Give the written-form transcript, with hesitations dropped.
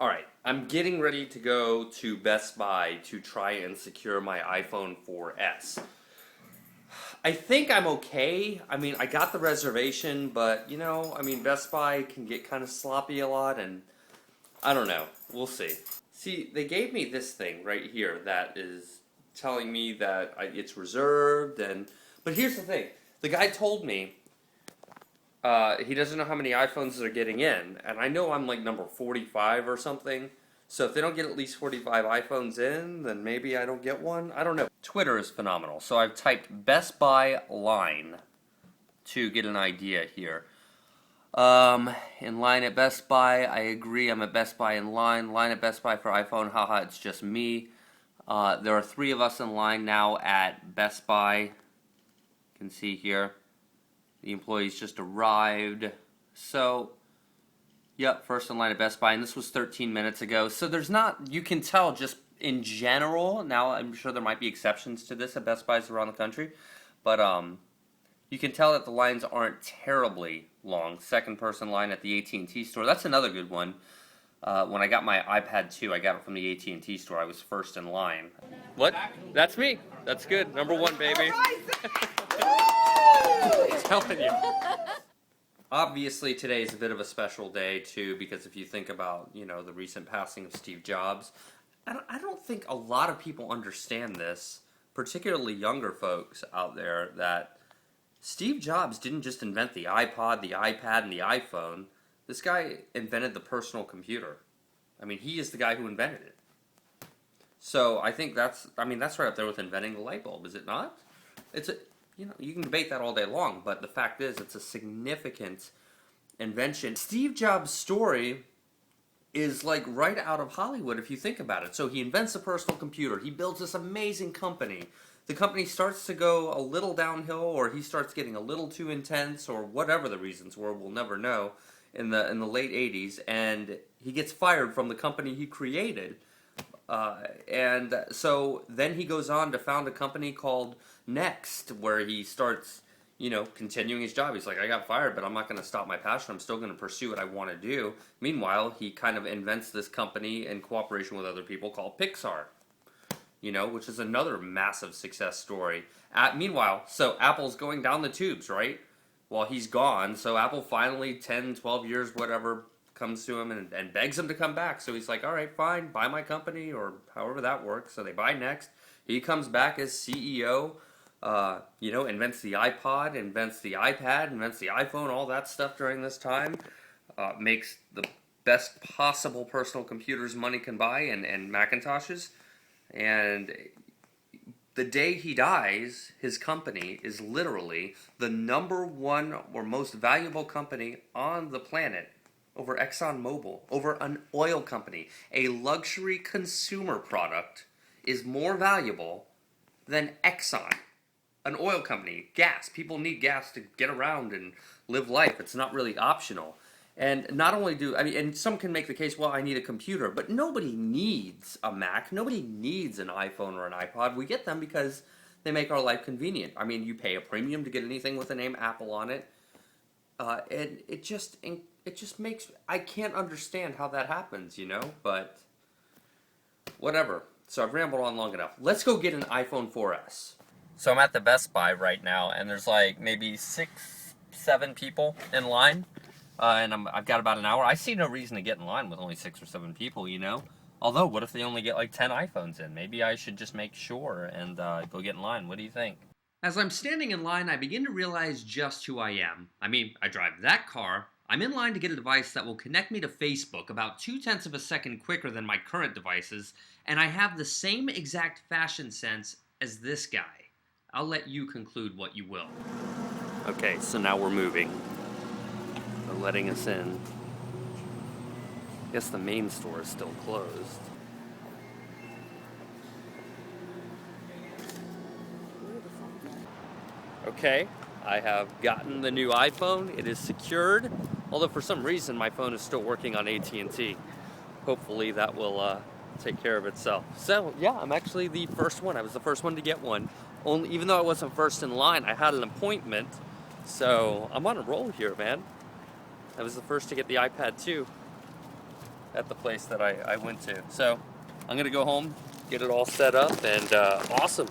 Alright, I'm getting ready to go to Best Buy to try and secure my iPhone 4S. I think I'm okay. I mean, I got the reservation, but, Best Buy can get kind of sloppy a lot, and I don't know. We'll see. See, they gave me this thing right here that is telling me that it's reserved, but here's the thing. The guy told me he doesn't know how many iPhones they're getting in, and I know I'm like number 45 or something. So if they don't get at least 45 iPhones in, then maybe I don't get one. I don't know. Twitter is phenomenal. So I've typed Best Buy line to get an idea here. In line at Best Buy, I agree. I'm at Best Buy in line. Line at Best Buy for iPhone. Haha, it's just me. There are 3 of us in line now at Best Buy. You can see here. The employees just arrived. So, yep, first in line at Best Buy, and this was 13 minutes ago. So there's not, you can tell just in general, now I'm sure there might be exceptions to this at Best Buys around the country, but you can tell that the lines aren't terribly long. Second person line at the AT&T store, that's another good one. When I got my iPad 2, I got it from the AT&T store. I was first in line. What? That's me. That's good. Number 1, baby. Telling you. Obviously, today is a bit of a special day, too, because if you think about, the recent passing of Steve Jobs, I don't think a lot of people understand this, particularly younger folks out there, that Steve Jobs didn't just invent the iPod, the iPad, and the iPhone. This guy invented the personal computer. I mean, he is the guy who invented it. So I think that's right up there with inventing the light bulb, is it not? You can debate that all day long, but the fact is it's a significant invention. Steve Jobs' story is like right out of Hollywood if you think about it. So he invents a personal computer. He builds this amazing company. The company starts to go a little downhill, or he starts getting a little too intense, or whatever the reasons were, we'll never know, in the late 80s, and he gets fired from the company he created. And so then he goes on to found a company called Next, where he starts, continuing his job. He's like, I got fired, but I'm not going to stop my passion. I'm still going to pursue what I want to do. Meanwhile, he kind of invents this company in cooperation with other people called Pixar, which is another massive success story. Meanwhile, so Apple's going down the tubes, right? While he's gone, so Apple finally, 10, 12 years, whatever, comes to him and begs him to come back. So he's like, all right, fine, buy my company, or however that works. So they buy Next. He comes back as CEO, invents the iPod, invents the iPad, invents the iPhone, all that stuff during this time, makes the best possible personal computers money can buy, and Macintoshes. And the day he dies, his company is literally the number 1 or most valuable company on the planet, over ExxonMobil, over an oil company. A luxury consumer product is more valuable than Exxon, an oil company. Gas. People need gas to get around and live life. It's not really optional. And not only and some can make the case, well, I need a computer, but nobody needs a Mac. Nobody needs an iPhone or an iPod. We get them because they make our life convenient. I mean, you pay a premium to get anything with the name Apple on it. And it just makes, I can't understand how that happens, but whatever. So I've rambled on long enough. Let's go get an iPhone 4S. So I'm at the Best Buy right now, and there's like maybe 6, 7 people in line, and I've got about an hour. I see no reason to get in line with only 6 or 7 people, Although, what if they only get like 10 iPhones in? Maybe I should just make sure and go get in line. What do you think? As I'm standing in line, I begin to realize just who I am. I mean, I drive that car. I'm in line to get a device that will connect me to Facebook about 0.2 of a second quicker than my current devices, and I have the same exact fashion sense as this guy. I'll let you conclude what you will. Okay, so now we're moving. They're letting us in. I guess the main store is still closed. Okay, I have gotten the new iPhone. It is secured, although for some reason my phone is still working on AT&T. Hopefully that will take care of itself. So yeah, I'm actually the first one. I was the first one to get one. Even though I wasn't first in line, I had an appointment. So I'm on a roll here, man. I was the first to get the iPad 2. at the place that I went to. So I'm gonna go home, get it all set up, and awesome.